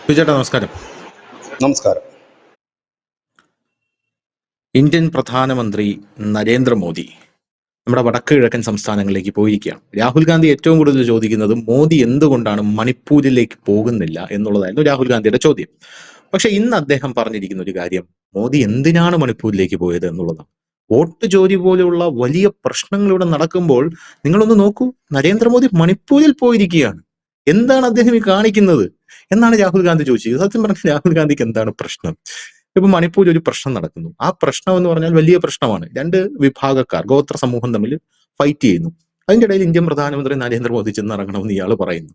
സുചേട്ടാ നമസ്കാരം. നമസ്കാരം. ഇന്ത്യൻ പ്രധാനമന്ത്രി നരേന്ദ്രമോദി നമ്മുടെ വടക്ക് കിഴക്കൻ സംസ്ഥാനങ്ങളിലേക്ക് പോയിരിക്കുകയാണ്. രാഹുൽ ഗാന്ധി ഏറ്റവും കൂടുതൽ ചോദിക്കുന്നത് മോദി എന്തുകൊണ്ടാണ് മണിപ്പൂരിലേക്ക് പോകുന്നില്ല എന്നുള്ളതായിരുന്നു രാഹുൽ ഗാന്ധിയുടെ ചോദ്യം. പക്ഷെ ഇന്ന് അദ്ദേഹം പറഞ്ഞിരിക്കുന്ന ഒരു കാര്യം, മോദി എന്തിനാണ് മണിപ്പൂരിലേക്ക് പോയത് എന്നുള്ളതാണ്. വോട്ട് ചോരി പോലെയുള്ള വലിയ പ്രശ്നങ്ങൾ ഇവിടെ നടക്കുമ്പോൾ നിങ്ങളൊന്ന് നോക്കൂ, നരേന്ദ്രമോദി മണിപ്പൂരിൽ പോയിരിക്കുകയാണ്. എന്താണ് അദ്ദേഹം ഈ കാണിക്കുന്നത് എന്നാണ് രാഹുൽ ഗാന്ധി ചോദിച്ചത്. സത്യം പറഞ്ഞാൽ രാഹുൽ ഗാന്ധിക്ക് എന്താണ് പ്രശ്നം? ഇപ്പൊ മണിപ്പൂരിൽ ഒരു പ്രശ്നം നടക്കുന്നു. ആ പ്രശ്നം എന്ന് പറഞ്ഞാൽ വലിയ പ്രശ്നമാണ്. രണ്ട് വിഭാഗക്കാർ, ഗോത്ര സമൂഹം തമ്മിൽ ഫൈറ്റ് ചെയ്യുന്നു. അതിന്റെ ഇടയിൽ ഇന്ത്യൻ പ്രധാനമന്ത്രി നരേന്ദ്രമോദി ചെന്നിറങ്ങണമെന്ന് ഇയാൾ പറയുന്നു.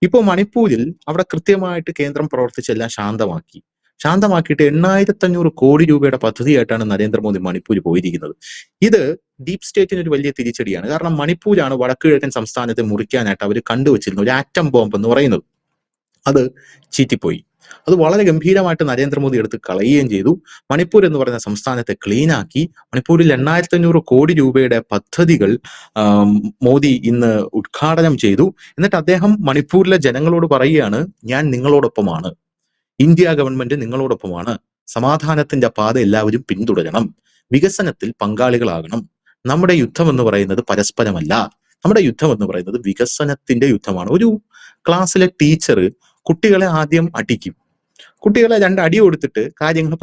ഇപ്പോൾ മണിപ്പൂരിൽ അവിടെ കൃത്യമായിട്ട് കേന്ദ്രം പ്രവർത്തിച്ചെല്ലാം ശാന്തമാക്കിയിട്ട് 8,500 കോടി രൂപയുടെ പദ്ധതിയായിട്ടാണ് നരേന്ദ്രമോദി മണിപ്പൂർ പോയിരിക്കുന്നത്. ഇത് ഡീപ് സ്റ്റേറ്റിന് ഒരു വലിയ തിരിച്ചടിയാണ്. കാരണം മണിപ്പൂരാണ് വടക്ക് കിഴക്കൻ സംസ്ഥാനത്തെ മുറിക്കാനായിട്ട് അവർ കണ്ടുവച്ചിരുന്ന ഒരു ആറ്റം ബോംബ് എന്ന് പറയുന്നത്. അത് ചീറ്റിപ്പോയി. അത് വളരെ ഗംഭീരമായിട്ട് നരേന്ദ്രമോദി എടുത്ത് കളയുകയും ചെയ്തു. മണിപ്പൂർ എന്ന് പറയുന്ന സംസ്ഥാനത്തെ ക്ലീൻ ആക്കി. മണിപ്പൂരിൽ 8,500 കോടി രൂപയുടെ പദ്ധതികൾ മോദി ഇന്ന് ഉദ്ഘാടനം ചെയ്തു. എന്നിട്ട് അദ്ദേഹം മണിപ്പൂരിലെ ജനങ്ങളോട് പറയുകയാണ്, ഞാൻ നിങ്ങളോടൊപ്പമാണ്, ഇന്ത്യ ഗവൺമെന്റ് നിങ്ങളോടൊപ്പമാണ്, സമാധാനത്തിന്റെ പാത എല്ലാവരും പിന്തുടരണം, വികസനത്തിൽ പങ്കാളികളാകണം. നമ്മുടെ യുദ്ധം എന്ന് പറയുന്നത് പരസ്പരമല്ല, നമ്മുടെ യുദ്ധം എന്ന് പറയുന്നത് വികസനത്തിന്റെ യുദ്ധമാണ്. ഒരു ക്ലാസ്സിലെ ടീച്ചർ കുട്ടികളെ ആദ്യം അടിക്കും, കുട്ടികളെ 2 അടി കൊടുത്തിട്ട് കാര്യങ്ങൾ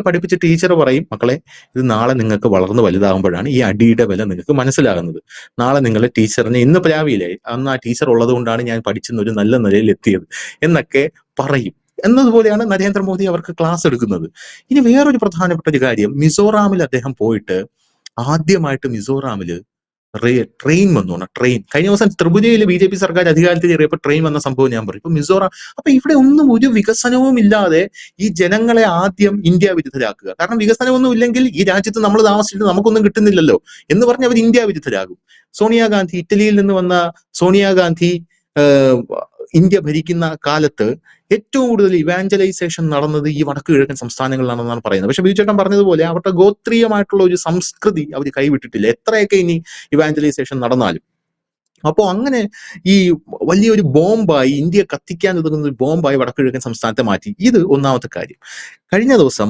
പഠിപ്പിച്ച് ടീച്ചർ പറയും, മക്കളെ ഇത് നാളെ നിങ്ങൾക്ക് വളർന്ന് വലുതാകുമ്പോഴാണ് ഈ അടിയുടെ വില നിങ്ങൾക്ക് മനസ്സിലാകുന്നത്. നാളെ നിങ്ങളെ ടീച്ചറിനെ ഇന്ന് പ്രാവിയില്ലേ, അന്ന് ആ ടീച്ചർ ഉള്ളത് കൊണ്ടാണ് ഞാൻ പഠിച്ചെന്ന് ഒരു നല്ല നിലയിൽ എത്തിയത് എന്നൊക്കെ പറയും. എന്നതുപോലെയാണ് നരേന്ദ്രമോദി അവർക്ക് ക്ലാസ് എടുക്കുന്നത്. ഇനി വേറൊരു പ്രധാനപ്പെട്ട ഒരു കാര്യം, മിസോറാമിൽ അദ്ദേഹം പോയിട്ട് ആദ്യമായിട്ട് മിസോറാമില് ട്രെയിൻ വന്നു. കഴിഞ്ഞ ദിവസം ത്രിപുരയിൽ BJP സർക്കാർ അധികാരത്തിൽ കയറിയപ്പോൾ ട്രെയിൻ വന്ന സംഭവം ഞാൻ പറയും. ഇപ്പൊ മിസോറാം, അപ്പൊ ഇവിടെ ഒന്നും ഒരു വികസനവും ഇല്ലാതെ ഈ ജനങ്ങളെ ആദ്യം ഇന്ത്യ വിരുദ്ധരാക്കുക. കാരണം വികസനമൊന്നും ഇല്ലെങ്കിൽ ഈ രാജ്യത്ത് നമ്മൾ താമസിച്ചിട്ട് നമുക്കൊന്നും കിട്ടുന്നില്ലല്ലോ എന്ന് പറഞ്ഞ് അവർ ഇന്ത്യ വിരുദ്ധരാകും. സോണിയാഗാന്ധി, ഇറ്റലിയിൽ നിന്ന് വന്ന സോണിയാഗാന്ധി ഇന്ത്യ ഭരിക്കുന്ന കാലത്ത് ഏറ്റവും കൂടുതൽ ഇവാഞ്ചലൈസേഷൻ നടന്നത് ഈ വടക്ക് കിഴക്കൻ സംസ്ഥാനങ്ങളിലാണെന്നാണ് പറയുന്നത്. പക്ഷെ ബിജുചേട്ടൻ പറഞ്ഞതുപോലെ അവരുടെ ഗോത്രീയമായിട്ടുള്ള ഒരു സംസ്കൃതി അവർ കൈവിട്ടിട്ടില്ല, എത്രയൊക്കെ ഇനി ഇവാഞ്ചലൈസേഷൻ നടന്നാലും. അപ്പോൾ അങ്ങനെ ഈ വലിയൊരു ബോംബായി, ഇന്ത്യ കത്തിക്കാൻ ഒതുങ്ങുന്ന ഒരു ബോംബായി വടക്ക് കിഴക്കൻ സംസ്ഥാനത്തെ മാറ്റി. ഇത് ഒന്നാമത്തെ കാര്യം. കഴിഞ്ഞ ദിവസം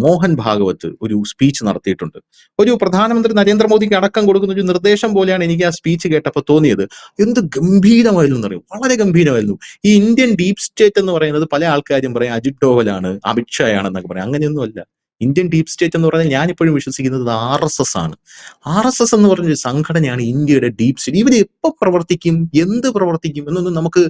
മോഹൻ ഭാഗവത് ഒരു സ്പീച്ച് നടത്തിയിട്ടുണ്ട്. ഒരു പ്രധാനമന്ത്രി നരേന്ദ്രമോദിക്ക് അടക്കം കൊടുക്കുന്ന ഒരു നിർദ്ദേശം പോലെയാണ് എനിക്ക് ആ സ്പീച്ച് കേട്ടപ്പോൾ തോന്നിയത്. എന്ത് ഗംഭീരമായിരുന്നു എന്നറിയും, വളരെ ഗംഭീരമായിരുന്നു. ഈ ഇന്ത്യൻ ഡീപ് സ്റ്റേറ്റ് എന്ന് പറയുന്നത് പല ആൾക്കാരും പറയും അജിത് ഡോവലാണ്, അമിത്ഷായാണെന്നൊക്കെ പറയും. അങ്ങനെയൊന്നുമല്ല. ഇന്ത്യൻ ഡീപ് സ്റ്റേറ്റ് എന്ന് പറഞ്ഞാൽ ഞാൻ ഇപ്പോഴും വിശ്വസിക്കുന്നത് RSS ആണ്. RSS എന്ന് പറഞ്ഞൊരു സംഘടനയാണ് ഇന്ത്യയുടെ ഡീപ് സ്റ്റേറ്റ്. ഇവർ എപ്പോൾ പ്രവർത്തിക്കും, എന്ത് പ്രവർത്തിക്കും എന്നൊന്നും നമുക്ക്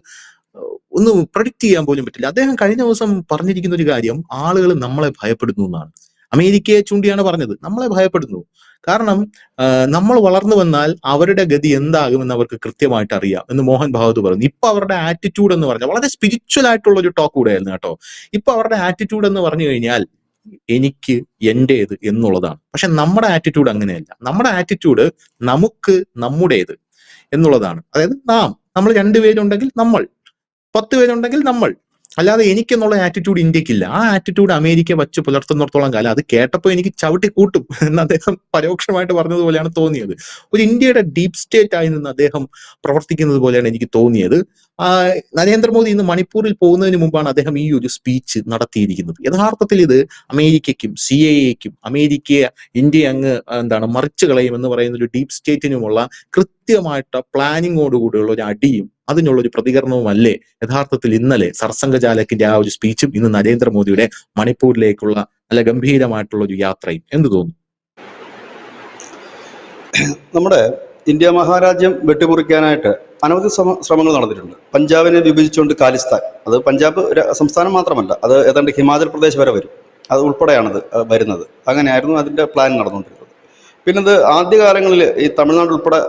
ഒന്ന് പ്രഡിക്റ്റ് ചെയ്യാൻ പോലും പറ്റില്ല. അദ്ദേഹം കഴിഞ്ഞ ദിവസം പറഞ്ഞിരിക്കുന്ന ഒരു കാര്യം, ആളുകൾ നമ്മളെ ഭയപ്പെടുന്നു എന്നാണ്. അമേരിക്കയെ ചൂണ്ടിയാണ് പറഞ്ഞത്, നമ്മളെ ഭയപ്പെടുന്നു. കാരണം നമ്മൾ വളർന്നു വന്നാൽ അവരുടെ ഗതി എന്താകുമെന്ന് അവർക്ക് കൃത്യമായിട്ട് അറിയാം എന്ന് മോഹൻ ഭാഗവത് പറഞ്ഞു. ഇപ്പൊ അവരുടെ ആറ്റിറ്റ്യൂഡ് എന്ന് പറഞ്ഞാൽ വളരെ സ്പിരിച്വൽ ആയിട്ടുള്ള ഒരു ടോക്ക് കൂടെയായിരുന്നു കേട്ടോ. ഇപ്പൊ അവരുടെ ആറ്റിറ്റ്യൂഡ് എന്ന് പറഞ്ഞു കഴിഞ്ഞാൽ എനിക്ക് എന്റേത് എന്നുള്ളതാണ്. പക്ഷെ നമ്മുടെ ആറ്റിറ്റ്യൂഡ് അങ്ങനെയല്ല. നമ്മുടെ ആറ്റിറ്റ്യൂഡ് നമുക്ക് നമ്മുടേത് എന്നുള്ളതാണ്. അതായത് നമ്മൾ 2 പേരുണ്ടെങ്കിൽ നമ്മൾ, 10 പേരുണ്ടെങ്കിൽ നമ്മൾ, അല്ലാതെ എനിക്കെന്നുള്ള ആറ്റിറ്റ്യൂഡ് ഇന്ത്യക്കില്ല. ആ ആറ്റിറ്റ്യൂഡ് അമേരിക്ക വച്ച് പുലർത്തുന്നിടത്തോളം കാലം അത് കേട്ടപ്പോൾ എനിക്ക് ചവിട്ടി കൂട്ടും എന്ന് അദ്ദേഹം പരോക്ഷമായിട്ട് പറഞ്ഞതുപോലെയാണ് തോന്നിയത്. ഒരു ഇന്ത്യയുടെ ഡീപ് സ്റ്റേറ്റ് ആയി നിന്ന് അദ്ദേഹം പ്രവർത്തിക്കുന്നത് പോലെയാണ് എനിക്ക് തോന്നിയത്. നരേന്ദ്രമോദി ഇന്ന് മണിപ്പൂരിൽ പോകുന്നതിന് മുമ്പാണ് അദ്ദേഹം ഈ ഒരു സ്പീച്ച് നടത്തിയിരിക്കുന്നത്. യഥാർത്ഥത്തിൽ ഇത് അമേരിക്കയ്ക്കും CIAയ്ക്കും ഇന്ത്യ അങ്ങ് മറിച്ചു കളയും എന്ന് പറയുന്ന ഒരു ഡീപ് സ്റ്റേറ്റിനുമുള്ള കൃത്യമായിട്ട് പ്ലാനിങ്ങോടുകൂടിയുള്ള ഒരു അടിയും അതിനുള്ള ഒരു പ്രതികരണവുമല്ലേ യഥാർത്ഥത്തിൽ ഇന്നലെ സർസംഘചാലകിന്റെ ആ ഒരു സ്പീച്ചും ഇന്ന് നരേന്ദ്രമോദിയുടെ മണിപ്പൂരിലേക്കുള്ള നല്ല ഗംഭീരമായിട്ടുള്ള ഒരു യാത്രയും? എന്ത് തോന്നുന്നു? നമ്മുടെ ഇന്ത്യ മഹാരാജ്യം വെട്ടിമുറിക്കാനായിട്ട് അനവധി ശ്രമങ്ങൾ നടന്നിട്ടുണ്ട്. പഞ്ചാബിനെ വിഭജിച്ചുകൊണ്ട് ഖാലിസ്ഥാൻ, അത് പഞ്ചാബ് സംസ്ഥാനം മാത്രമല്ല, അത് ഏതാണ്ട് ഹിമാചൽ പ്രദേശ് വരെ വരും, അത് ഉൾപ്പെടെയാണത് വരുന്നത്. അങ്ങനെയായിരുന്നു അതിൻ്റെ പ്ലാൻ നടന്നുകൊണ്ടിരുന്നത്. പിന്നെ ഇത് ആദ്യകാലങ്ങളിൽ ഈ തമിഴ്നാട് ഉൾപ്പെടെ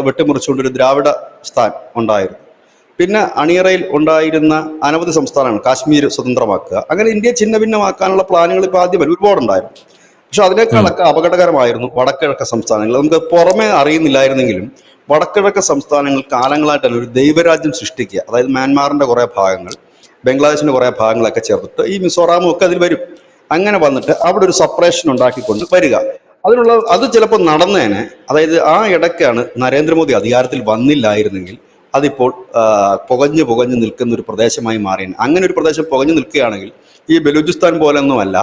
വെട്ടിമുറിച്ചുകൊണ്ടൊരു ദ്രാവിഡ സ്ഥാൻ ഉണ്ടായിരുന്നു. പിന്നെ അണിയറയിൽ ഉണ്ടായിരുന്ന അനവധി സംസ്ഥാനങ്ങൾ കാശ്മീർ സ്വതന്ത്രമാക്കുക, അങ്ങനെ ഇന്ത്യയെ ഛിന്ന ഭിന്നമാക്കാനുള്ള പ്ലാനുകൾ ഇപ്പോൾ ആദ്യം ഒരുപാടുണ്ടായിരുന്നു. പക്ഷെ അതിനേക്കാളൊക്കെ അപകടകരമായിരുന്നു വടക്കിഴക്കൻ സംസ്ഥാനങ്ങൾ. നമുക്ക് പുറമെ അറിയുന്നില്ലായിരുന്നെങ്കിലും വടക്കിഴക്കൻ സംസ്ഥാനങ്ങൾ കാലങ്ങളായിട്ടല്ല ഒരു ദൈവരാജ്യം സൃഷ്ടിക്കുക. അതായത് മ്യാൻമാറിന്റെ കുറേ ഭാഗങ്ങൾ, ബംഗ്ലാദേശിന്റെ കുറേ ഭാഗങ്ങളൊക്കെ ചേർത്തിട്ട് ഈ മിസോറാമും ഒക്കെ അതിൽ വരും. അങ്ങനെ വന്നിട്ട് അവിടെ ഒരു സെപ്പറേഷൻ ഉണ്ടാക്കിക്കൊണ്ട് വരിക, അത് ചിലപ്പോൾ നടന്നേനെ. അതായത് ആ ഇടയ്ക്കാണ് നരേന്ദ്രമോദി അധികാരത്തിൽ വന്നില്ലായിരുന്നെങ്കിൽ അതിപ്പോൾ പുകഞ്ഞു പുകഞ്ഞു നിൽക്കുന്ന ഒരു പ്രദേശമായി മാറിയാണ്. അങ്ങനെ ഒരു പ്രദേശം പുകഞ്ഞു നിൽക്കുകയാണെങ്കിൽ ഈ ബലൂചിസ്ഥാൻ പോലൊന്നുമല്ല,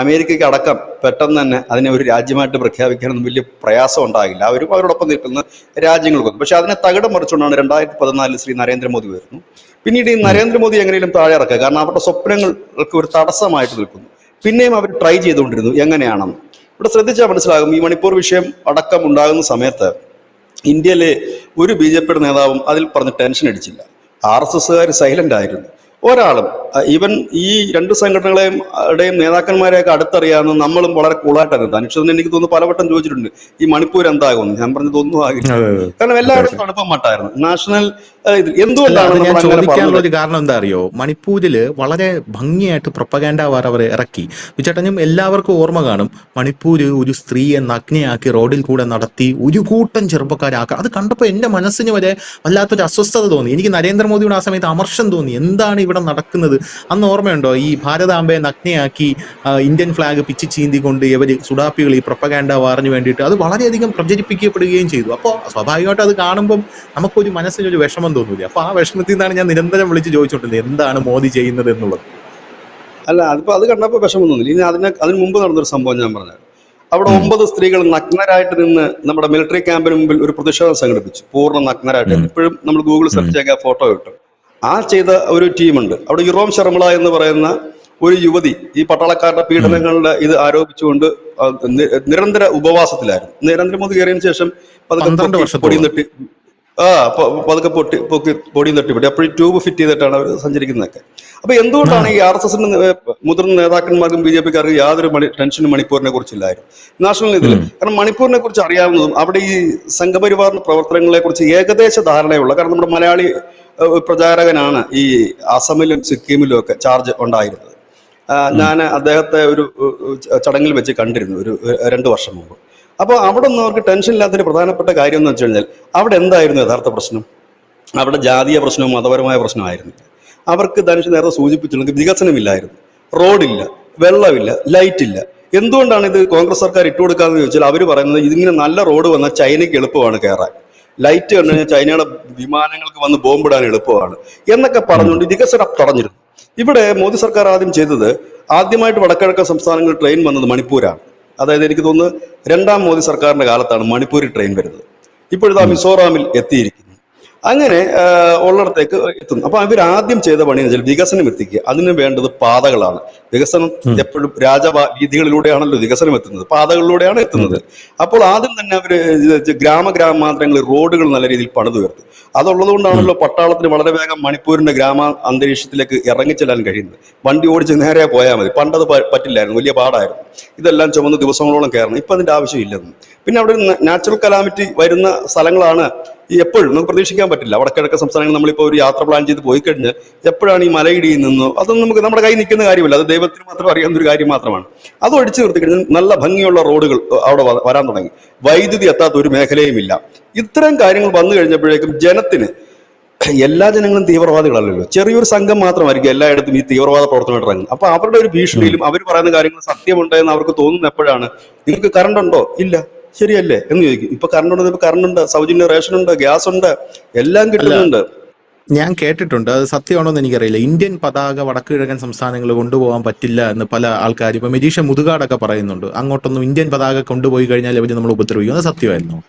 അമേരിക്കയ്ക്ക് അടക്കം പെട്ടെന്ന് തന്നെ അതിനെ ഒരു രാജ്യമായിട്ട് പ്രഖ്യാപിക്കാനൊന്നും വലിയ പ്രയാസം ഉണ്ടാകില്ല. അവരും അവരോടൊപ്പം നിൽക്കുന്ന രാജ്യങ്ങൾക്കൊന്നും. പക്ഷെ അതിനെ തകിടം മറിച്ചുകൊണ്ടാണ് 2014 ശ്രീ നരേന്ദ്രമോദി വരുന്നു. പിന്നീട് ഈ നരേന്ദ്രമോദി എങ്ങനെയും താഴെ ഇറക്കുക, കാരണം അവരുടെ സ്വപ്നങ്ങൾക്ക് ഒരു തടസ്സമായിട്ട് നിൽക്കുന്നു. പിന്നെയും അവർ ട്രൈ ചെയ്തുകൊണ്ടിരുന്നു എങ്ങനെയാണെന്ന്. ഇവിടെ ശ്രദ്ധിച്ചാൽ മനസ്സിലാകും, ഈ മണിപ്പൂർ വിഷയം അടക്കം ഉണ്ടാകുന്ന സമയത്ത് ഇന്ത്യയിലെ ഒരു BJP നേതാവും അതിൽ പറഞ്ഞ് ടെൻഷൻ അടിച്ചില്ല. RSSകാർ സൈലന്റ് ആയിരുന്നു. ഒരാളും ഈവൻ ഈ രണ്ട് സംഘടനകളെയും നേതാക്കന്മാരെയൊക്കെ അടുത്തറിയാവുന്ന നമ്മളും വളരെ കൂളായിട്ടാണ് നിന്നത്. അനുഷ്ഠിതന് എനിക്ക് തോന്നുന്നു പലവട്ടം ചോദിച്ചിട്ടുണ്ട്, ഈ മണിപ്പൂർ എന്താകുമെന്ന്. ഞാൻ പറഞ്ഞത് ഒന്നും ആകില്ല, കാരണം എല്ലായിടത്തും തണുപ്പം മട്ടായിരുന്നു. നാഷണൽ എന്തുകൊണ്ടാണ് ഞാൻ നമ്മൾ അങ്ങനെ ചോദിക്കാനുള്ള പറഞ്ഞത്? ഒരു കാരണം എന്താ അറിയോ, മണിപ്പൂരില് വളരെ ഭംഗിയായിട്ട് പ്രൊപ്പഗാൻഡ വാർ അവർ ഇറക്കി. ചേട്ടനും എല്ലാവർക്കും ഓർമ്മ കാണും, മണിപ്പൂര് ഒരു സ്ത്രീയെ നഗ്നയാക്കി റോഡിൽ കൂടെ നടത്തി ഒരു കൂട്ടം ചെറുപ്പക്കാരാക്കുക. അത് കണ്ടപ്പോൾ എന്റെ മനസ്സിന് വരെ വല്ലാത്തൊരു അസ്വസ്ഥത തോന്നി. എനിക്ക് നരേന്ദ്രമോദിയുടെ ആ സമയത്ത് അമർഷം തോന്നി, എന്താണ് ഇവിടെ നടക്കുന്നത്. അന്ന് ഓർമ്മയുണ്ടോ, ഈ ഭാരതാംബയെ നഗ്നയാക്കി ഇന്ത്യൻ ഫ്ലാഗ് പിച്ച് ചീന്തിക്കൊണ്ട് ഇവര് സുഡാപ്പികൾ ഈ പ്രൊപ്പഗാൻഡ വാറിന് വേണ്ടിയിട്ട് അത് വളരെയധികം പ്രചരിപ്പിക്കപ്പെടുകയും ചെയ്തു. അപ്പോൾ സ്വാഭാവികമായിട്ട് അത് കാണുമ്പം നമുക്കൊരു മനസ്സിനൊരു വിഷമം തോന്നൂല. അപ്പൊ ആ വിഷമത്തിൽ നിന്നാണ് ഞാൻ നിരന്തരം വിളിച്ച് ചോദിച്ചോണ്ടിരുന്നത്, എന്താണ് മോദി ചെയ്യുന്നത് എന്നുള്ളത്. അല്ല, അതിപ്പോ അത് കണ്ടപ്പോൾ വിഷമം തോന്നില്ല. ഇനി അതിന് മുമ്പ് നടന്നൊരു സംഭവം ഞാൻ പറഞ്ഞത്. അവിടെ 9 സ്ത്രീകൾ നഗ്നരായിട്ട് നിന്ന് നമ്മുടെ മിലിറ്ററി ക്യാമ്പിന് മുമ്പിൽ ഒരു പ്രതിഷേധം സംഘടിപ്പിച്ചു, പൂർണ്ണ നഗ്നരായിട്ട്. ഇപ്പോഴും നമ്മൾ ഗൂഗിൾ സെർച്ച് ചെയ്യാൻ ഫോട്ടോ കിട്ടും. ആ ചെയ്ത ഒരു ടീമുണ്ട് അവിടെ. യുറോം ശർമിള എന്ന് പറയുന്ന ഒരു യുവതി ഈ പട്ടാളക്കാരുടെ പീഡനങ്ങളുടെ ഇത് ആരോപിച്ചുകൊണ്ട് നിരന്തര ഉപവാസത്തിലായിരുന്നു. നരേന്ദ്രമോദി കയറിയതിനു ശേഷം പതുക്കെ പൊടിയും തട്ടി പതുക്കെ പൊടിയും തട്ടിപ്പൊട്ടി അപ്പോഴും ട്യൂബ് ഫിറ്റ് ചെയ്തിട്ടാണ് അവർ സഞ്ചരിക്കുന്നതൊക്കെ. അപ്പൊ എന്തുകൊണ്ടാണ് ഈ RSSന്റെ മുതിർന്ന നേതാക്കന്മാർക്കും BJPക്കാർക്കും യാതൊരു ടെൻഷനും മണിപ്പൂരിനെ കുറിച്ചില്ലായിരുന്നു, നാഷണൽ ഇതിൽ? കാരണം മണിപ്പൂരിനെ കുറിച്ച് അറിയാവുന്നതും അവിടെ ഈ സംഘപരിവാർ പ്രവർത്തനങ്ങളെ കുറിച്ച് ഏകദേശ ധാരണയുള്ള, കാരണം നമ്മുടെ മലയാളി പ്രചാരകനാണ് ഈ അസമിലും സിക്കിമിലും ഒക്കെ ചാർജ് ഉണ്ടായിരുന്നത്. ഞാൻ അദ്ദേഹത്തെ ഒരു ചടങ്ങിൽ വെച്ച് കണ്ടിരുന്നു ഒരു 2 വർഷം മുമ്പ്. അപ്പോൾ അവിടെ ഒന്നും അവർക്ക് ടെൻഷൻ ഇല്ലാത്തൊരു പ്രധാനപ്പെട്ട കാര്യം എന്ന് വെച്ച് കഴിഞ്ഞാൽ, അവിടെ എന്തായിരുന്നു യഥാർത്ഥ പ്രശ്നം? അവിടെ ജാതീയ പ്രശ്നവും മതപരമായ പ്രശ്നമായിരുന്നു. അവർക്ക് ധനുഷ് നേരത്തെ സൂചിപ്പിച്ചിട്ടുണ്ടെങ്കിൽ വികസനമില്ലായിരുന്നു, റോഡില്ല, വെള്ളമില്ല, ലൈറ്റ് ഇല്ല. എന്തുകൊണ്ടാണ് ഇത് കോൺഗ്രസ് സർക്കാർ ഇട്ടുകൊടുക്കാന്ന് ചോദിച്ചാൽ അവർ പറയുന്നത്, ഇതിങ്ങനെ നല്ല റോഡ് വന്നാൽ ചൈനയ്ക്ക് എളുപ്പമാണ് കയറാൻ, ലൈറ്റ് കണ്ടു കഴിഞ്ഞാൽ ചൈനയുടെ വിമാനങ്ങൾക്ക് വന്ന് ബോംബിടാൻ എളുപ്പമാണ് എന്നൊക്കെ പറഞ്ഞുകൊണ്ട് വികസനം തടഞ്ഞിരുന്നു. ഇവിടെ മോദി സർക്കാർ ആദ്യം ചെയ്തത്, ആദ്യമായിട്ട് വടക്കിഴക്കൻ സംസ്ഥാനങ്ങളിൽ ട്രെയിൻ വന്നത് മണിപ്പൂരാണ്. അതായത് എനിക്ക് തോന്നുന്നു 2ാം മോദി സർക്കാരിന്റെ കാലത്താണ് മണിപ്പൂരിൽ ട്രെയിൻ വരുന്നത്. ഇപ്പോഴിതാ മിസോറാമിൽ എത്തിയിരിക്കുന്നു. അങ്ങനെ ഉള്ളിടത്തേക്ക് എത്തുന്നു. അപ്പൊ ഇവർ ആദ്യം ചെയ്ത പണി എന്ന് വെച്ചാൽ വികസനം എത്തിക്കുക. അതിന് വേണ്ടത് പാതകളാണ്. വികസനം എപ്പോഴും വീതികളിലൂടെയാണല്ലോ വികസനം എത്തുന്നത്, പാതകളിലൂടെയാണ് എത്തുന്നത്. അപ്പോൾ ആദ്യം തന്നെ അവര് ഗ്രാമാന്തരങ്ങളിൽ റോഡുകൾ നല്ല രീതിയിൽ പണിതുയർത്തി. അതുള്ളത് കൊണ്ടാണല്ലോ പട്ടാളത്തിന് വളരെ വേഗം മണിപ്പൂരിന്റെ അന്തരീക്ഷത്തിലേക്ക് ഇറങ്ങിച്ചെല്ലാൻ കഴിയുന്നത്. വണ്ടി ഓടിച്ച് നേരെ പോയാൽ മതി. പണ്ടത് പറ്റില്ലായിരുന്നു, വലിയ പാടായിരുന്നു. ഇതെല്ലാം ചുമന്ന് ദിവസങ്ങളോളം കയറണം. ഇപ്പൊ അതിന്റെ ആവശ്യമില്ലെന്ന്. പിന്നെ അവിടെ നാച്ചുറൽ കലാമിറ്റി വരുന്ന സ്ഥലങ്ങളാണ് ഈ എപ്പോഴും നമുക്ക് പ്രതീക്ഷിക്കാൻ പറ്റില്ല. വടക്കിഴക്കൻ സംസ്ഥാനങ്ങൾ നമ്മളിപ്പോൾ ഒരു യാത്ര പ്ലാൻ ചെയ്ത് പോയി കഴിഞ്ഞാൽ എപ്പോഴാണ് ഈ മലയിടിയിൽ നിന്നോ അതൊന്നും നമുക്ക് നമ്മുടെ കയ്യിൽ നിൽക്കുന്ന കാര്യമല്ല. അത് ദൈവത്തിന് മാത്രം അറിയാവുന്ന ഒരു കാര്യം മാത്രമാണ്. അത് ഒഴിച്ചു നിർത്തി കഴിഞ്ഞാൽ നല്ല ഭംഗിയുള്ള റോഡുകൾ അവിടെ വരാൻ തുടങ്ങി. വൈദ്യുതി എത്താത്ത ഒരു മേഖലയുമില്ല. ഇത്തരം കാര്യങ്ങൾ വന്നു കഴിഞ്ഞപ്പോഴേക്കും ജനത്തിന്, എല്ലാ ജനങ്ങളും തീവ്രവാദികളല്ലല്ലോ, ചെറിയൊരു സംഘം മാത്രമായിരിക്കും എല്ലായിടത്തും ഈ തീവ്രവാദ പ്രവർത്തനമായിട്ട് ഇറങ്ങുന്നത്. അപ്പൊ അവരുടെ ഒരു ഭീഷണിയിലും അവർ പറയുന്ന കാര്യങ്ങൾ സത്യമുണ്ട് എന്ന് അവർക്ക് തോന്നുന്ന എപ്പോഴാണ്, നിങ്ങൾക്ക് കറണ്ട് ഉണ്ടോ? ഇല്ല, ശരിയല്ലേ എന്ന് ചോദിക്കും. ഇപ്പൊ കറണ്ട് ഉണ്ട്, ഇപ്പൊ കറണ്ട് ഉണ്ട്, സൗജന്യ റേഷൻ ഉണ്ട്, ഗ്യാസ് ഉണ്ട്, എല്ലാം കിട്ടുന്നുണ്ട്. ഞാൻ കേട്ടിട്ടുണ്ട്, അത് സത്യമാണോ എന്ന് എനിക്കറിയില്ല. ഇന്ത്യൻ പതാക വടക്കു കിഴക്കൻ സംസ്ഥാനങ്ങൾ കൊണ്ടുപോകാൻ പറ്റില്ല എന്ന് പല ആൾക്കാർ, ഇപ്പൊ മെജീഷ മുതുകാടൊക്കെ പറയുന്നുണ്ട്. അങ്ങോട്ടൊന്നും ഇന്ത്യൻ പതാക കൊണ്ടുപോയി കഴിഞ്ഞാൽ അവർ നമ്മൾ ഉപദ്രവിക്കും. അത് സത്യമായിരുന്നു?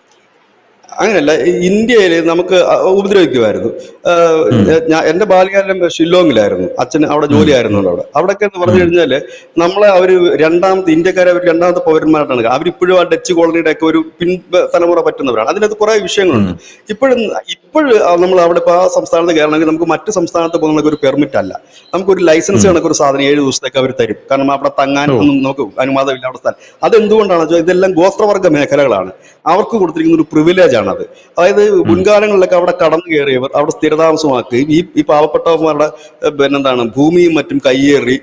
അങ്ങനെയല്ല, ഇന്ത്യയിൽ നമുക്ക് ഉപദ്രവിക്കുമായിരുന്നു. എന്റെ ബാല്യകാലം ഷില്ലോങ്ങിലായിരുന്നു, അച്ഛൻ അവിടെ ജോലിയായിരുന്നു. അവിടെയൊക്കെ എന്ന് പറഞ്ഞു കഴിഞ്ഞാല് നമ്മളെ അവര് ഇന്ത്യക്കാരെ അവർ രണ്ടാമത്തെ പൗരന്മാരായിട്ടാണ്. അവരിപ്പോഴും ആ ഡച്ച് കോളനിയുടെ ഒക്കെ ഒരു തലമുറ പറ്റുന്നവരാണ്. അതിനകത്ത് കുറെ വിഷയങ്ങളുണ്ട്. ഇപ്പോഴും നമ്മൾ അവിടെ ഇപ്പൊ ആ സംസ്ഥാനത്ത് കയറണമെങ്കിൽ നമുക്ക് മറ്റു സംസ്ഥാനത്ത് പോകുന്ന ഒരു പെർമിറ്റ് അല്ല, നമുക്കൊരു ലൈസൻസ് കണക്കൊരു സാധനം 7 ദിവസത്തേക്ക് അവർ തരും. കാരണം അവിടെ തങ്ങാൻ ഒന്നും നമുക്ക് അനുവാദമില്ല അവിടെ സ്ഥലം. അതെന്തുകൊണ്ടാണെന്ന് വെച്ചാൽ ഇതെല്ലാം ഗോത്രവർഗ മേഖലകളാണ്, അവർക്ക് കൊടുത്തിരിക്കുന്ന ഒരു പ്രിവിലേജ് ആണ്. അതായത് മുൻകാലങ്ങളിലൊക്കെ അവിടെ കടന്നു കയറിയവർ അവിടെ സ്ഥിരതാമസമാക്കുകയും ഈ പാവപ്പെട്ടവന്മാരുടെ ഭൂമിയും മറ്റും കയ്യേറി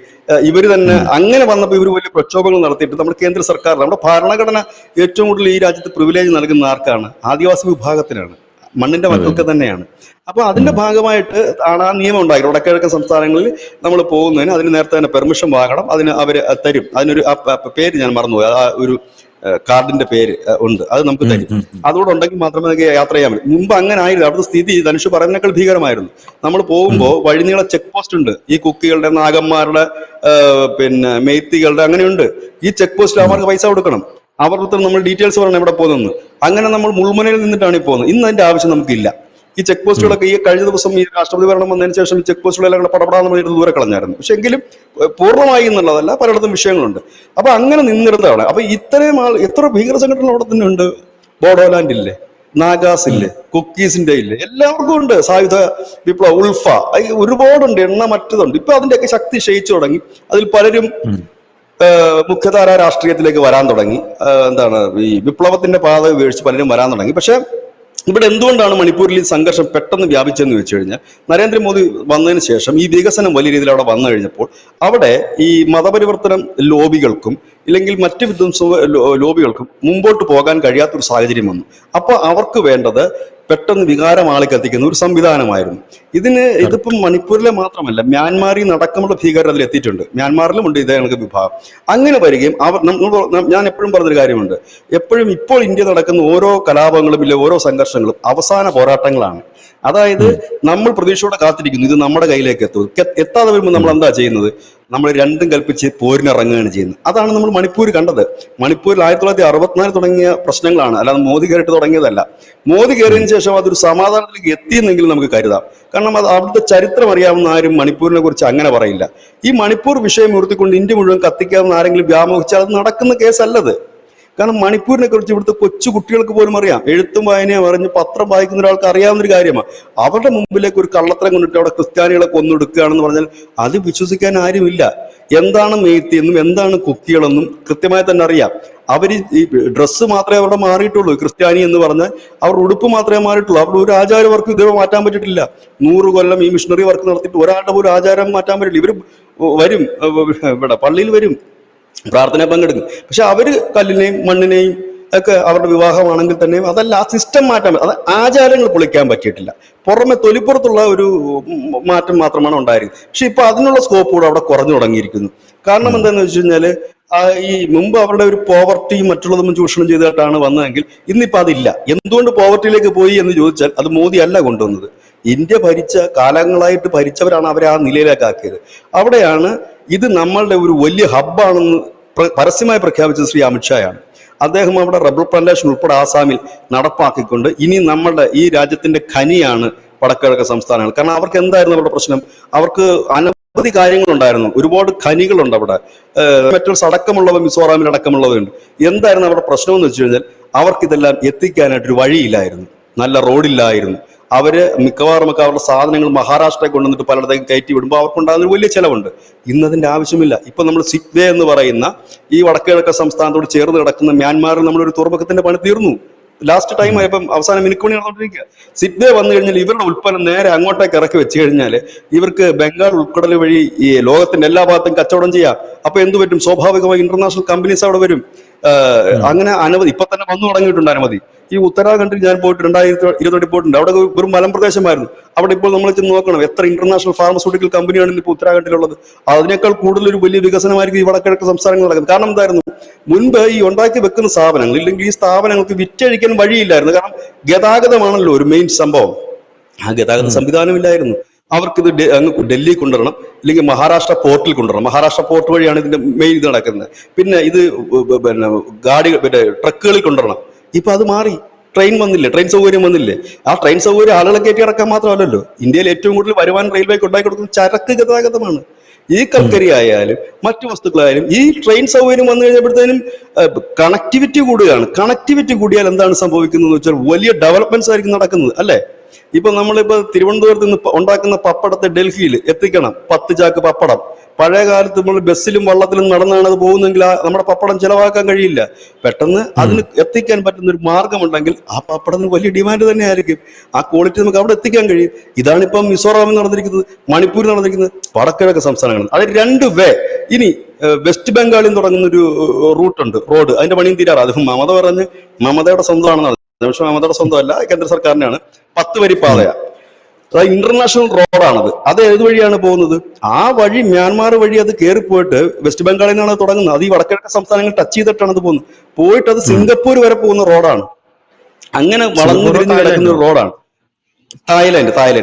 ഇവര് തന്നെ അങ്ങനെ വന്നപ്പോൾ ഇവർ വലിയ പ്രക്ഷോഭങ്ങൾ നടത്തിയിട്ട് നമ്മുടെ കേന്ദ്ര സർക്കാർ, നമ്മുടെ ഭരണഘടന ഏറ്റവും കൂടുതൽ ഈ രാജ്യത്ത് പ്രിവിലേജ് നൽകുന്ന ആർക്കാണ്? ആദിവാസി വിഭാഗത്തിനാണ്, മണ്ണിന്റെ മക്കൾക്ക് തന്നെയാണ്. അപ്പൊ അതിന്റെ ഭാഗമായിട്ട് ആണ് ആ നിയമം ഉണ്ടായത്. വടക്കിഴക്കൻ സംസ്ഥാനങ്ങളിൽ നമ്മൾ പോകുന്നതിന് അതിന് നേരത്തെ തന്നെ പെർമിഷൻ വാങ്ങണം, അതിന് അവര് തരും. അതിനൊരു പേര് ഞാൻ മറന്നുപോയി, ആ ഒരു കാർഡിന്റെ പേര് ഉണ്ട്, അത് നമുക്ക് ഉം, തരും. ഉം, ഉം. അതുകൂടെ ഉണ്ടെങ്കിൽ മാത്രമേ നമുക്ക് യാത്ര ചെയ്യാൻ പറ്റും. മുമ്പ് അങ്ങനെ ആയിരുന്നു. അവിടുത്തെ സ്ഥിതി ധനുഷ് പറയുന്നതിനേക്കാൾ ഭീകരമായിരുന്നു. നമ്മൾ ഉം, പോകുമ്പോൾ വഴിനീള ചെക്ക് പോസ്റ്റ് ഉണ്ട്, ഈ കുക്കികളുടെ, നാഗന്മാരുടെ, പിന്നെ മെയ്ത്തികളുടെ, അങ്ങനെയുണ്ട്. ഈ ചെക്ക് പോസ്റ്റിൽ ഉം, അവർക്ക് പൈസ കൊടുക്കണം. അവരുടെ നമ്മൾ ഡീറ്റെയിൽസ് പറയണം എവിടെ പോകുന്നു. അങ്ങനെ നമ്മൾ മുൾമുനയിൽ നിന്നിട്ടാണ് ഈ പോകുന്നത്. ഇന്ന് അതിന്റെ ആവശ്യം നമുക്കില്ല. ഈ ചെക്ക് ഉം, പോസ്റ്റുകളൊക്കെ ഈ കഴിഞ്ഞ ദിവസം ഈ രാഷ്ട്രപതി ഭരണം വന്നതിന് ശേഷം ഈ ചെക്ക് പോസ്റ്റുകളെല്ലാം കൂടെ പടപടാന്ന് പറഞ്ഞിട്ട് ദൂരെ കളഞ്ഞായിരുന്നു. പക്ഷെ എങ്കിലും പൂർണ്ണമായി എന്നുള്ളതല്ല, പലയിടത്തും വിഷയങ്ങളുണ്ട്. അപ്പൊ അങ്ങനെ നിന്നിടത്താണ്. അപ്പൊ ഇത്രയും എത്ര ഭീകര സംഘടനകൾ അവിടെ തന്നെ ഉണ്ട്. ബോഡോലാൻഡ് ഇല്ലേ, നാഗാസ് ഉം, ഇല്ലേ, കുക്കീസിന്റെ ഇല്ലേ, എല്ലാവർക്കും ഉണ്ട്. സായുധ വിപ്ലവ, ഉൾഫ, ഒരുപാടുണ്ട്, എണ്ണമറ്റതുണ്ട്. ഇപ്പൊ അതിന്റെയൊക്കെ ശക്തി ക്ഷയിച്ചു തുടങ്ങി. അതിൽ പലരും ഉം. മുഖ്യധാര രാഷ്ട്രീയത്തിലേക്ക് വരാൻ തുടങ്ങി. എന്താണ്, ഈ വിപ്ലവത്തിന്റെ പാത ഉപേക്ഷിച്ച് പലരും വരാൻ തുടങ്ങി. പക്ഷെ ഇവിടെ എന്തുകൊണ്ടാണ് മണിപ്പൂരിൽ ഈ സംഘർഷം പെട്ടെന്ന് വ്യാപിച്ചതെന്ന് വെച്ച് കഴിഞ്ഞാൽ, നരേന്ദ്രമോദി വന്നതിന് ശേഷം ഈ വികസനം വലിയ രീതിയിൽ അവിടെ വന്നു കഴിഞ്ഞപ്പോൾ അവിടെ ഈ മതപരിവർത്തനം ലോബികൾക്കും ഇല്ലെങ്കിൽ മറ്റ് വിധ്വംസ ലോബികൾക്കും മുമ്പോട്ട് പോകാൻ കഴിയാത്തൊരു സാഹചര്യം വന്നു. അപ്പൊ അവർക്ക് വേണ്ടത് പെട്ടെന്ന് വികാരം ആളിക്കത്തിക്കുന്ന ഒരു സംവിധാനമായിരുന്നു. ഇതിപ്പം മണിപ്പൂരിലെ മാത്രമല്ല, മ്യാൻമാറിൽ നടക്കമുള്ള ഭീകരർ അതിൽ എത്തിയിട്ടുണ്ട്. മ്യാൻമാറിലും ഉണ്ട് ഇതേ കണക്ക് വിഭാഗം. അങ്ങനെ വരികയും ഞാൻ എപ്പോഴും പറഞ്ഞൊരു കാര്യമുണ്ട്, എപ്പോഴും ഇപ്പോൾ ഇന്ത്യ നടക്കുന്ന ഓരോ കലാപങ്ങളും ഇല്ല, ഓരോ സംഘർഷങ്ങളും അവസാന പോരാട്ടങ്ങളാണ്. അതായത് ഉം, നമ്മൾ പ്രതീക്ഷയോടെ കാത്തിരിക്കുന്നു ഇത് നമ്മുടെ കയ്യിലേക്ക് എത്തും. എത്താതെ വരുമ്പോൾ നമ്മൾ ഉം, എന്താ ചെയ്യുന്നത്? നമ്മൾ രണ്ടും കൽപ്പിച്ച് പോരിനിറങ്ങുകയാണ് ചെയ്യുന്നത്. അതാണ് നമ്മൾ മണിപ്പൂർ കണ്ടത്. മണിപ്പൂരിൽ 1964 തുടങ്ങിയ പ്രശ്നങ്ങളാണ്, അല്ലാതെ മോദി കയറിയിട്ട് തുടങ്ങിയതല്ല. മോദി ഉം. കയറിയതിനു ശേഷം അതൊരു സമാധാനത്തിലേക്ക് എത്തിയെന്നെങ്കിലും നമുക്ക് കരുതാം. കാരണം അത് അവിടുത്തെ ചരിത്രം അറിയാവുന്ന ആരും മണിപ്പൂരിനെ കുറിച്ച് അങ്ങനെ പറയില്ല. ഈ മണിപ്പൂർ വിഷയം ഉയർത്തിക്കൊണ്ട് ഇന്ത്യ മുഴുവൻ കത്തിക്കാവുന്ന ആരെങ്കിലും വ്യാമോഹിച്ചാൽ അത് നടക്കുന്ന കേസല്ലത്. കാരണം മണിപ്പൂരിനെ കുറിച്ച് ഇവിടുത്തെ കൊച്ചു കുട്ടികൾക്ക് പോലും അറിയാം. എഴുത്തും വായനയും അറിഞ്ഞ് പത്രം വായിക്കുന്ന ഒരാൾക്ക് അറിയാവുന്ന ഒരു കാര്യമാണ്. അവരുടെ മുമ്പിലേക്ക് ഒരു കള്ളത്തരം കൊണ്ടിട്ട് അവിടെ ക്രിസ്ത്യാനികളെ കൊന്നൊടുക്കുകയാണെന്ന് പറഞ്ഞാൽ അത് വിശ്വസിക്കാൻ ആരുമില്ല. എന്താണ് മെയ്ത്തി എന്നും എന്താണ് കുക്കികളെന്നും കൃത്യമായി തന്നെ അറിയാം. അവർ ഈ ഡ്രസ്സ് മാത്രമേ അവിടെ മാറിയിട്ടുള്ളൂ. ക്രിസ്ത്യാനി എന്ന് പറഞ്ഞാൽ അവരുടെ ഉടുപ്പ് മാത്രമേ മാറിയിട്ടുള്ളൂ. അവരുടെ ഒരു ആചാര വർക്ക് ഇതുവരെ മാറ്റാൻ പറ്റിയിട്ടില്ല. 100 കൊല്ലം ഈ മിഷണറി വർക്ക് നടത്തിയിട്ട് ഒരാളുടെ ഒരു ആചാരം മാറ്റാൻ പറ്റില്ല. ഇവർ വരും, ഇവിടെ പള്ളിയിൽ വരും, പ്രാർത്ഥന പങ്കെടുക്കും. പക്ഷെ അവര് കല്ലിനെയും മണ്ണിനെയും ഒക്കെ അവരുടെ വിവാഹമാണെങ്കിൽ തന്നെയും അതല്ല, ആ സിസ്റ്റം മാറ്റാൻ, അത് ആചാരങ്ങൾ പൊളിക്കാൻ പറ്റിയിട്ടില്ല. പുറമെ തൊലിപ്പുറത്തുള്ള ഒരു മാറ്റം മാത്രമാണ് ഉണ്ടായിരിക്കുന്നത്. പക്ഷെ ഇപ്പൊ അതിനുള്ള സ്കോപ്പ് കൂടെ അവിടെ കുറഞ്ഞു തുടങ്ങിയിരിക്കുന്നു. കാരണം ഉം. എന്താണെന്ന് വെച്ച് കഴിഞ്ഞാല് ഈ മുമ്പ് അവരുടെ ഒരു പോവർട്ടിയും മറ്റുള്ളതും ചൂഷണം ചെയ്തിട്ടാണ് വന്നതെങ്കിൽ ഇന്നിപ്പോ അതില്ല. എന്തുകൊണ്ട് പോവർട്ടിയിലേക്ക് പോയി എന്ന് ചോദിച്ചാൽ അത് മോദി അല്ല കൊണ്ടുവന്നത്. ഇന്ത്യ ഭരിച്ച കാലങ്ങളായിട്ട് ഭരിച്ചവരാണ് അവരെ ആ നിലയിലേക്ക് ആക്കിയത്. അവിടെയാണ് ഇത് നമ്മളുടെ ഒരു വലിയ ഹബ്ബാണെന്ന് പരസ്യമായി പ്രഖ്യാപിച്ചത് ശ്രീ അമിത്ഷായാണ്. അദ്ദേഹം അവിടെ റബ്ബർ പ്ലാന്റേഷൻ ഉൾപ്പെടെ ആസാമിൽ നടപ്പാക്കിക്കൊണ്ട് ഇനി നമ്മളുടെ ഈ രാജ്യത്തിന്റെ ഖനിയാണ് വടക്കിഴക്ക് സംസ്ഥാനങ്ങൾ. കാരണം അവർക്ക് എന്തായിരുന്നു അവരുടെ പ്രശ്നം? അവർക്ക് അനവധി കാര്യങ്ങളുണ്ടായിരുന്നു, ഒരുപാട് ഖനികളുണ്ട് അവിടെ. മെറ്റൽസ് അടക്കമുള്ളവ മിസോറാമിൽ അടക്കമുള്ളവയുണ്ട്. എന്തായിരുന്നു അവരുടെ പ്രശ്നം എന്ന് വെച്ച് കഴിഞ്ഞാൽ അവർക്കിതെല്ലാം എത്തിക്കാനായിട്ടൊരു വഴിയില്ലായിരുന്നു, നല്ല റോഡില്ലായിരുന്നു. അവര് മിക്കവാറുമൊക്കെ അവരുടെ സാധനങ്ങൾ മഹാരാഷ്ട്രയിൽ കൊണ്ടുവന്നിട്ട് പലയിടത്തേക്ക് കയറ്റി വിടുമ്പോൾ അവർക്കുണ്ടാകുന്ന ഒരു വലിയ ചിലവുണ്ട്. ഇന്നതിന്റെ ആവശ്യമില്ല. ഇപ്പൊ നമ്മൾ സിക്വേ എന്ന് പറയുന്ന ഈ വടക്കിഴക്കൻ സംസ്ഥാനത്തോട് ചേർന്ന് കിടക്കുന്ന മ്യാൻമാറിൽ നമ്മളൊരു തുറമുഖത്തിന്റെ പണി തീർന്നു. ലാസ്റ്റ് ടൈം ഉം. ആയപ്പം അവസാനം മിനുക്കുമണി നടന്നുകൊണ്ടിരിക്കുക. സിഡ്വേ വന്നു കഴിഞ്ഞാൽ ഇവരുടെ ഉൽപ്പന്നം നേരെ അങ്ങോട്ടേക്ക് ഇറക്കി വെച്ച് കഴിഞ്ഞാൽ ഇവർക്ക് ബംഗാൾ ഉൾക്കടൽ വഴി ഈ ലോകത്തിന്റെ എല്ലാ ഭാഗത്തും കച്ചവടം ചെയ്യാം. അപ്പൊ എന്ത് പറ്റും? സ്വാഭാവികമായി ഇന്റർനാഷണൽ കമ്പനീസ് അവിടെ വരും. ഉം. അങ്ങനെ അനവധി ഇപ്പൊ തന്നെ വന്നു തുടങ്ങിയിട്ടുണ്ട് അനവധി. ഈ ഉത്തരാഖണ്ഡിൽ ഞാൻ പോയിട്ട് 2020 പോയിട്ടുണ്ട്. അവിടെ വെറും മലമ്പ്രദേശമായിരുന്നു. അവിടെ ഇപ്പോൾ നമ്മൾ ചെന്ന് നോക്കണം എത്ര ഇന്റർനാഷണൽ ഫാർമസ്യൂട്ടിക്കൽ കമ്പനിയാണ് ഇപ്പോൾ ഉത്തരാഖണ്ഡിലുള്ളത്. അതിനേക്കാൾ കൂടുതൽ ഒരു വലിയ വികസനമായിരിക്കും ഈ വടക്കിഴക്ക് സംസ്ഥാനങ്ങൾ നടക്കുന്നത്. കാരണം എന്തായിരുന്നു? മുൻപ് ഈ ഉണ്ടാക്കി വെക്കുന്ന സ്ഥാപനങ്ങൾ ഇല്ലെങ്കിൽ ഈ സ്ഥാപനങ്ങൾക്ക് വിറ്റഴിക്കാൻ വഴിയില്ലായിരുന്നു. കാരണം ഗതാഗതമാണല്ലോ ഒരു മെയിൻ സംഭവം. ആ ഗതാഗത ഉം. സംവിധാനമില്ലായിരുന്നു. അവർക്കിത് അങ്ങ് ഡൽഹി കൊണ്ടുവരണം, ഇല്ലെങ്കിൽ മഹാരാഷ്ട്ര പോർട്ടിൽ കൊണ്ടുവരണം. മഹാരാഷ്ട്ര പോർട്ട് വഴിയാണ് ഇതിന്റെ മെയിൻ ഇത് നടക്കുന്നത്. പിന്നെ ഇത് പിന്നെ ട്രക്കുകളിൽ കൊണ്ടുവരണം. ഇപ്പൊ അത് മാറി. ട്രെയിൻ വന്നില്ലേ, ട്രെയിൻ സൗകര്യം വന്നില്ലേ. ആ ട്രെയിൻ സൗകര്യം ആളുകളെ കയറ്റി ഇറക്കാൻ മാത്രമല്ലല്ലോ, ഇന്ത്യയിൽ ഏറ്റവും കൂടുതൽ വരുമാനം റെയിൽവേക്ക് ഉണ്ടാക്കി കൊടുക്കുന്നത് ചരക്ക് ഗതാഗതമാണ്. ഈ ഉം. കൽക്കരി ആയാലും മറ്റു വസ്തുക്കളായാലും ഈ ട്രെയിൻ സൗകര്യം വന്നു കഴിഞ്ഞപ്പോഴത്തേനും കണക്ടിവിറ്റി കൂടുകയാണ്. കണക്ടിവിറ്റി കൂടിയാൽ എന്താണ് സംഭവിക്കുന്നത് വെച്ചാൽ വലിയ ഡെവലപ്മെന്റ്സ് ആയിരിക്കും നടക്കുന്നത്, അല്ലെ? ഇപ്പൊ നമ്മളിപ്പോ തിരുവനന്തപുരത്ത് നിന്ന് ഉണ്ടാക്കുന്ന പപ്പടത്തെ ഡൽഹിയിൽ എത്തിക്കണം, 10 ചാക്ക് പപ്പടം. പഴയ കാലത്ത് നമ്മൾ ബസ്സിലും വള്ളത്തിലും നടന്നാണ് അത് പോകുന്നതെങ്കിൽ നമ്മുടെ പപ്പടം ചിലവാക്കാൻ കഴിയില്ല. പെട്ടെന്ന് ഉം. അതിന് എത്തിക്കാൻ പറ്റുന്ന ഒരു മാർഗമുണ്ടെങ്കിൽ ആ പപ്പടത്തിന് വലിയ ഡിമാൻഡ് തന്നെ ആയിരിക്കും. ആ ക്വാളിറ്റി നമുക്ക് അവിടെ എത്തിക്കാൻ കഴിയും. ഇതാണിപ്പം മിസോറാമിൽ നടന്നിരിക്കുന്നത്, മണിപ്പൂരിൽ നടന്നിരിക്കുന്നത്, വടക്കിഴക്ക് സംസ്ഥാനങ്ങളിൽ. അത് 2 വേ. ഇനി വെസ്റ്റ് ബംഗാളിൽ തുടങ്ങുന്ന ഒരു റൂട്ടുണ്ട്, റോഡ്, അതിന്റെ പണിയും തീരാറ്. അത് മമത മമതയുടെ സ്വന്തമാണെന്നാണ്. പക്ഷെ മമതയുടെ സ്വന്തമല്ല, കേന്ദ്ര സർക്കാരിനാണ്. 10 വരി ഉം. പാതയാണ്. അതായത് ഇന്റർനാഷണൽ റോഡാണത്. അത് ഏത് വഴിയാണ് പോകുന്നത്? ആ വഴി മ്യാൻമാർ വഴി അത് കയറിപ്പോയിട്ട് വെസ്റ്റ് ബംഗാളിൽ നിന്നാണ് അത് തുടങ്ങുന്നത്. അത് ഈ വടക്കിഴക്കൻ സംസ്ഥാനങ്ങൾ ടച്ച് ചെയ്തിട്ടാണ് അത് പോകുന്നത്. പോയിട്ട് അത് സിംഗപ്പൂർ വരെ പോകുന്ന റോഡാണ്. അങ്ങനെ വളഞ്ഞു സിംഗപ്പൂറോ തിരിഞ്ഞ് കിടക്കുന്ന തായ്ലാന്റോ? ഒരു റോഡാണ്.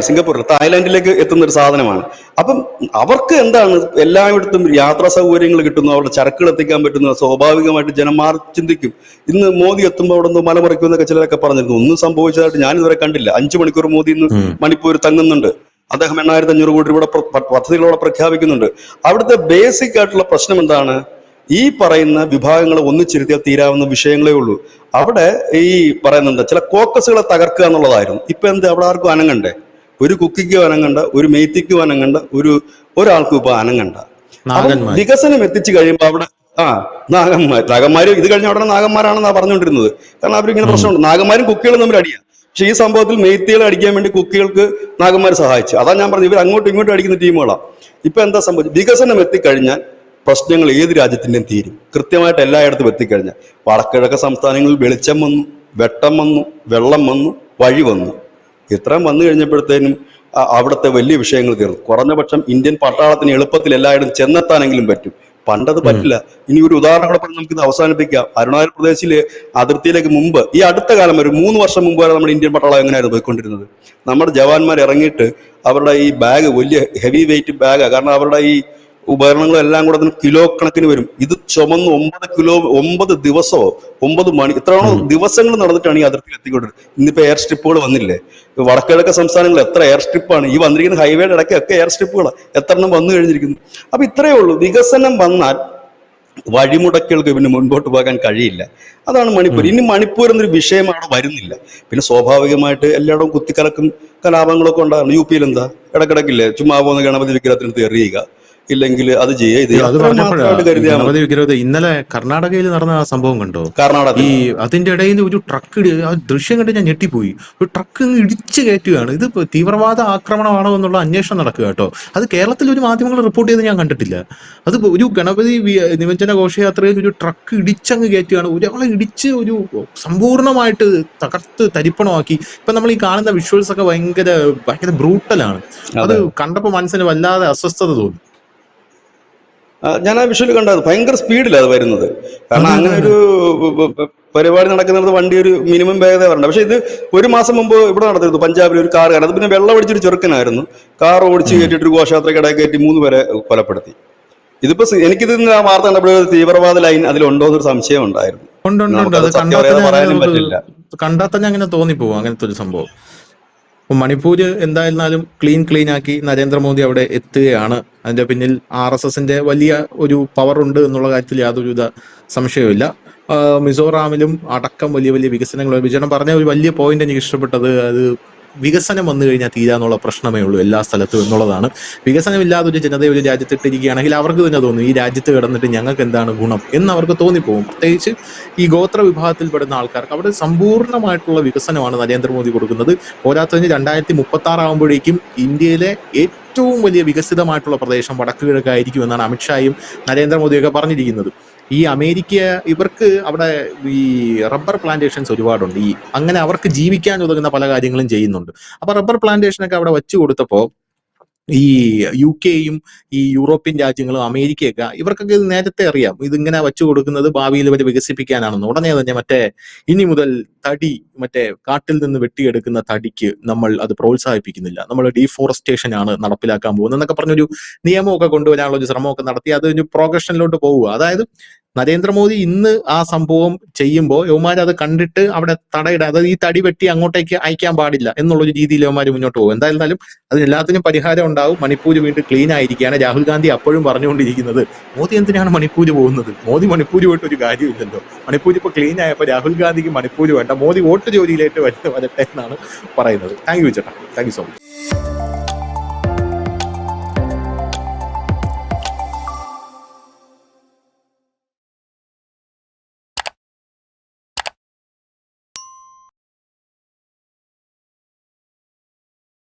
സിംഗപ്പൂരിൽ തായ്ലാന്റിലേക്ക് എത്തുന്ന ഒരു സാധനമാണ്. അപ്പം അവർക്ക് എന്താണ്, എല്ലായിടത്തും യാത്രാ സൗകര്യങ്ങൾ കിട്ടുന്നു, അവരുടെ ചരക്കുകൾ എത്തിക്കാൻ പറ്റുന്നു. സ്വാഭാവികമായിട്ട് ജനം മാറി ചിന്തിക്കും. ഇന്ന് മോദി എത്തുമ്പോൾ അവിടെ നിന്ന് മലമറിക്കും എന്നൊക്കെ ചിലരൊക്കെ പറഞ്ഞിരുന്നു. ഒന്നും സംഭവിച്ചതായിട്ട് ഞാൻ ഇതുവരെ കണ്ടില്ല. 5 മണിക്കൂർ മോദി ഇന്ന് ഉം. മണിപ്പൂർ തങ്ങുന്നുണ്ട്. അദ്ദേഹം 8500 കോടി രൂപയുടെ പദ്ധതികളോടെ പ്രഖ്യാപിക്കുന്നുണ്ട്. അവിടുത്തെ ബേസിക് ആയിട്ടുള്ള പ്രശ്നം എന്താണ്? ഈ പറയുന്ന വിഭാഗങ്ങളെ ഒന്നിച്ചിരുത്തിയാൽ തീരാവുന്ന വിഷയങ്ങളേ ഉള്ളൂ. അവിടെ ഈ പറയുന്നുണ്ട് ചില കോക്കസുകളെ തകർക്കുക എന്നുള്ളതായിരുന്നു. ഇപ്പൊ എന്ത്, അവിടെ ആർക്കും അനങ്ങണ്ടേ? ഒരു കുക്കിക്കും അനങ്ങണ്ട, ഒരു മെയ്ത്തിക്കും അനങ്ങണ്ട, ഒരാൾക്കും ഇപ്പൊ അനങ്ങണ്ട. അപ്പം നാഗന്മാര്. വികസനം എത്തിച്ചു കഴിയുമ്പോൾ അവിടെ നാഗന്മാര് ഇത് കഴിഞ്ഞ ഉടനെ നാഗന്മാരാണെന്നാ പറഞ്ഞുകൊണ്ടിരുന്നത്. കാരണം അവരിങ്ങനെ ഉം. പ്രശ്നമുണ്ട്, നാഗന്മാരും കുക്കികളും തമ്മിൽ അടിയാ. പക്ഷെ ഈ സംഭവത്തിൽ മെയ്ത്തികളെ അടിക്കാൻ വേണ്ടി കുക്കികൾക്ക് നാഗന്മാർ സഹായിച്ചു. അതാ ഞാൻ പറഞ്ഞു, ഇവർ അങ്ങോട്ടും ഇങ്ങോട്ടും അടിക്കുന്ന ടീമുകളാണ്. ഇപ്പൊ എന്താ സംഭവിച്ചത്? വികസനം എത്തിക്കഴിഞ്ഞാൽ പ്രശ്നങ്ങൾ ഏത് രാജ്യത്തിന്റെയും തീരും. കൃത്യമായിട്ട് എല്ലായിടത്തും എത്തിക്കഴിഞ്ഞാൽ വടക്കിഴക്ക് സംസ്ഥാനങ്ങളിൽ വെളിച്ചം വന്നു, വെട്ടം വന്നു, വെള്ളം വന്നു, വഴി വന്നു. ഇത്രയും വന്നു കഴിഞ്ഞപ്പോഴത്തേനും അവിടുത്തെ വലിയ വിഷയങ്ങൾ തീർന്നു. കുറഞ്ഞ പക്ഷം ഇന്ത്യൻ പട്ടാളത്തിന് എളുപ്പത്തിൽ എല്ലായിടും ചെന്നെത്താനെങ്കിലും പറ്റും. പണ്ടത് ഉം. പറ്റില്ല. ഇനി ഒരു ഉദാഹരണം കൂടെ പറഞ്ഞ് നമുക്കിത് അവസാനിപ്പിക്കാം. അരുണാചൽ പ്രദേശിലെ അതിർത്തിയിലേക്ക് മുമ്പ്, ഈ അടുത്ത കാലം വരെ 3 വർഷം മുമ്പ് വരെ നമ്മുടെ ഇന്ത്യൻ പട്ടാളം എങ്ങനെയായിരുന്നു പോയിക്കൊണ്ടിരുന്നത്? നമ്മുടെ ജവാന്മാർ ഇറങ്ങിയിട്ട് അവരുടെ ഈ ബാഗ് വലിയ ഹെവി വെയിറ്റ് ബാഗാണ്. കാരണം അവരുടെ ഈ ഉപകരണങ്ങളും എല്ലാം കൂടെ അതിന് കിലോ കണക്കിന് വരും. ഇത് ചുമന്ന് 9 കിലോ, 9 ദിവസമോ 9 മണി, ഇത്രയാണോ ഉം. ദിവസങ്ങൾ നടന്നിട്ടാണ് ഈ അതിർത്തിയിൽ എത്തിക്കൊണ്ടിരുന്നത്. ഇന്നിപ്പോ എയർ സ്ട്രിപ്പുകൾ വന്നില്ലേ? വടക്കിഴക്ക് സംസ്ഥാനങ്ങളിൽ എത്ര എയർ സ്ട്രിപ്പാണ്! ഈ വന്നിരിക്കുന്ന ഹൈവേയുടെ ഇടയ്ക്കൊക്കെ എയർ സ്ട്രിപ്പുകളാണ്. എത്ര എണ്ണം വന്നു കഴിഞ്ഞിരിക്കുന്നു. അപ്പൊ ഇത്രയേ ഉള്ളൂ. വികസനം വന്നാൽ വഴിമുടക്കുകൾക്ക് പിന്നെ മുൻപോട്ട് പോകാൻ കഴിയില്ല. അതാണ് മണിപ്പൂർ. ഉം. ഇനി മണിപ്പൂർ എന്നൊരു വിഷയം അവിടെ വരുന്നില്ല. പിന്നെ സ്വാഭാവികമായിട്ട് എല്ലായിടവും കുത്തിക്കലക്കും കലാപങ്ങളൊക്കെ ഉണ്ടാകുന്നു. യു പിയിൽ എന്താ ഇടക്കിടക്കില്ലേ, ചുമ്മാ പോകുന്ന ഗണപതി വിഗ്രഹത്തിനടുത്ത് എറിയുക, ഇല്ലെങ്കിൽ അത് ചെയ്യുക, ഇത് അയ്യോ, ചെയ്യുക, അത് അത്രയും പറഞ്ഞപ്പോഴാ മാത്രമായിട്ട് ഈ കരുതിയാൽ മതി. ഗണപതി വിഗ്രഹത്തെ ഇന്നലെ കർണാടകയിൽ നടന്ന ആ സംഭവം കണ്ടോ? ഈ കർണാടകത്തിൽ അതിന്റെ ഇടയിൽ ഒരു ട്രക്ക് ആ ദൃശ്യം കണ്ട് ഞാൻ ഞെട്ടിപ്പോയി. ഒരു ട്രക്ക് ഇങ്ങ് ഇടിച്ചു കയറ്റുകയാണ്. ഇത് ഇപ്പൊ തീവ്രവാദ ആക്രമണമാണോ എന്നുള്ള അന്വേഷണം നടക്കുക കേട്ടോ. അത് കേരളത്തിൽ ഒരു മാധ്യമങ്ങൾ റിപ്പോർട്ട് ചെയ്ത് ഞാൻ കണ്ടിട്ടില്ല. അത് ഒരു ഗണപതി നിമജ്ജന ഘോഷയാത്രയിൽ ഒരു ട്രക്ക് ഇടിച്ചങ്ങ് കയറ്റുകയാണ്. ഒരാളെ ഇടിച്ച് ഒരു സമ്പൂർണ്ണമായിട്ട് തകർത്ത് തരിപ്പണമാക്കി. ഇപ്പൊ നമ്മൾ ഈ കാണുന്ന വിഷ്വൽസ് ഒക്കെ ഭയങ്കര ഭയങ്കര ബ്രൂട്ടലാണ്. അത് അതെ, കണ്ടപ്പോൾ മനസ്സിന് വല്ലാതെ അസ്വസ്ഥത തോന്നി. ഞാൻ ആ വിഷ്വൽ കണ്ടത് ഭയങ്കര സ്പീഡിലാണ് അത് വരുന്നത്. കാരണം അതെ അതെ അങ്ങനെ അതെ. ഒരു പരിപാടി നടക്കുന്നത് വണ്ടി ഒരു മിനിമം വേഗത വരണ്ട. പക്ഷെ ഇത് 1 മാസം മുമ്പ് ഇവിടെ നടന്നിരുന്നു പഞ്ചാബിൽ ഒരു കാർ. അത് പിന്നെ വെള്ളം അടിച്ചൊരു ചെറുക്കനായിരുന്നു. കാർ ഓടിച്ച് ഉം. കയറ്റിയിട്ട് ഒരു ഘോഷയാത്രക്കിടയിൽ കയറ്റി 3 പേരെ കൊലപ്പെടുത്തി. ഇതിപ്പോ എനിക്കിത് ആ വാർത്ത കണ്ടപ്പോൾ തീവ്രവാദ ലൈൻ അതിലുണ്ടോ എന്നൊരു സംശയം ഉണ്ടായിരുന്നു. ഉണ്ട് ഉണ്ട് ഉണ്ട്. നമുക്കത് അത് കണ്ടാൽ സത്യമറിയാതെ തന്നെ അങ്ങനെ പറയാനും നമുക്ക് പറ്റില്ല. കണ്ടാൽ തന്നെ അങ്ങനെ തോന്നിപ്പോവും അങ്ങനത്തെ ഒരു സംഭവം. അപ്പൊ മണിപ്പൂര് എന്തായിരുന്നാലും ക്ലീൻ ആക്കി നരേന്ദ്രമോദി അവിടെ എത്തുകയാണ്. അതിന്റെ പിന്നിൽ RSSന്റെ വലിയ ഒരു പവർ ഉണ്ട് എന്നുള്ള കാര്യത്തിൽ യാതൊരുവിധ സംശയവുമില്ല. മിസോറാമിലും അടക്കം വലിയ വലിയ വികസനങ്ങൾ വിജയൻ പറഞ്ഞ ഒരു വലിയ പോയിന്റ് എനിക്ക് ഇഷ്ടപ്പെട്ടത്, അത് വികസനം വന്നു കഴിഞ്ഞാൽ തീരാന്നുള്ള പ്രശ്നമേ ഉള്ളൂ എല്ലാ സ്ഥലത്തും എന്നുള്ളതാണ്. വികസനമില്ലാതെ ഒരു ജനതയെ ഒരു രാജ്യത്തിട്ടിരിക്കുകയാണെങ്കിൽ അവർക്ക് തന്നെ തോന്നും ഈ രാജ്യത്ത് കിടന്നിട്ട് ഞങ്ങൾക്ക് എന്താണ് ഗുണം എന്ന് അവർക്ക് തോന്നിപ്പോകും. പ്രത്യേകിച്ച് ഈ ഗോത്ര വിഭാഗത്തിൽപ്പെടുന്ന ആൾക്കാർക്ക് അവിടെ സമ്പൂർണ്ണമായിട്ടുള്ള വികസനമാണ് നരേന്ദ്രമോദി കൊടുക്കുന്നത്. പോരാത്തതിന് 2036 ആകുമ്പോഴേക്കും ഇന്ത്യയിലെ ഏറ്റവും വലിയ വികസിതമായിട്ടുള്ള പ്രദേശം വടക്ക് കിഴക്കായിരിക്കും എന്നാണ് അമിത്ഷായും നരേന്ദ്രമോദിയൊക്കെ പറഞ്ഞിരിക്കുന്നത്. ഈ അമേരിക്ക ഇവർക്ക് അവിടെ ഈ റബ്ബർ പ്ലാന്റേഷൻസ് ഒരുപാടുണ്ട്. ഈ അങ്ങനെ അവർക്ക് ജീവിക്കാൻ ഉതകുന്ന പല കാര്യങ്ങളും ചെയ്യുന്നുണ്ട്. അപ്പൊ റബ്ബർ പ്ലാന്റേഷനൊക്കെ അവിടെ വെച്ചു കൊടുത്തപ്പോ ഈ UK-യും ഈ യൂറോപ്യൻ രാജ്യങ്ങളും അമേരിക്കയൊക്കെ ഇവർക്കൊക്കെ ഇത് നേരത്തെ അറിയാം ഇതിങ്ങനെ വെച്ചു കൊടുക്കുന്നത് ഭാവിയിൽ ഇവർ വികസിപ്പിക്കാനാണെന്ന്. ഉടനെ തന്നെ ഇനി മുതൽ തടി കാട്ടിൽ നിന്ന് വെട്ടിയെടുക്കുന്ന തടിക്ക് നമ്മൾ അത് പ്രോത്സാഹിപ്പിക്കുന്നില്ല, നമ്മൾ ഡീഫോറസ്റ്റേഷൻ ആണ് നടപ്പിലാക്കാൻ പോകുന്നത് എന്നൊക്കെ പറഞ്ഞൊരു നിയമമൊക്കെ കൊണ്ടുവരാനുള്ള ഒരു ശ്രമമൊക്കെ നടത്തി അത് ഒരു പ്രോഗ്രഷനിലോട്ട് പോവുക. അതായത് നരേന്ദ്രമോദി ഇന്ന് ആ സംഭവം ചെയ്യുമ്പോൾ യവന്മാർ അത് കണ്ടിട്ട് അവിടെ തടയിടാൻ, അതായത് ഈ തടി വെട്ടി അങ്ങോട്ടേക്ക് അയക്കാൻ പാടില്ല എന്നുള്ളൊരു രീതിയിൽ യവന്മാർ മുന്നോട്ട് പോകും. എന്തായിരുന്നാലും അതിനെല്ലാത്തിനും പരിഹാരം ഉണ്ടാവും. മണിപ്പൂർ വീണ്ടും ക്ലീൻ ആയിരിക്കുകയാണ്. രാഹുൽ ഗാന്ധി അപ്പോഴും പറഞ്ഞുകൊണ്ടിരിക്കുന്നത് മോദി എന്തിനാണ് മണിപ്പൂർ പോകുന്നത്, മോദി മണിപ്പൂർ പോയിട്ട് ഒരു കാര്യമില്ലല്ലോ, മണിപ്പൂർ ഇപ്പൊ ക്ലീൻ ആയപ്പോൾ രാഹുൽ ഗാന്ധിക്ക് മണിപ്പൂർ വേണ്ട, മോദി വോട്ട് ജോലിയിലേക്ക് വരട്ടെ എന്നാണ് പറയുന്നത്. താങ്ക് യു ചേട്ടാ, താങ്ക് യു സോ മച്ച്.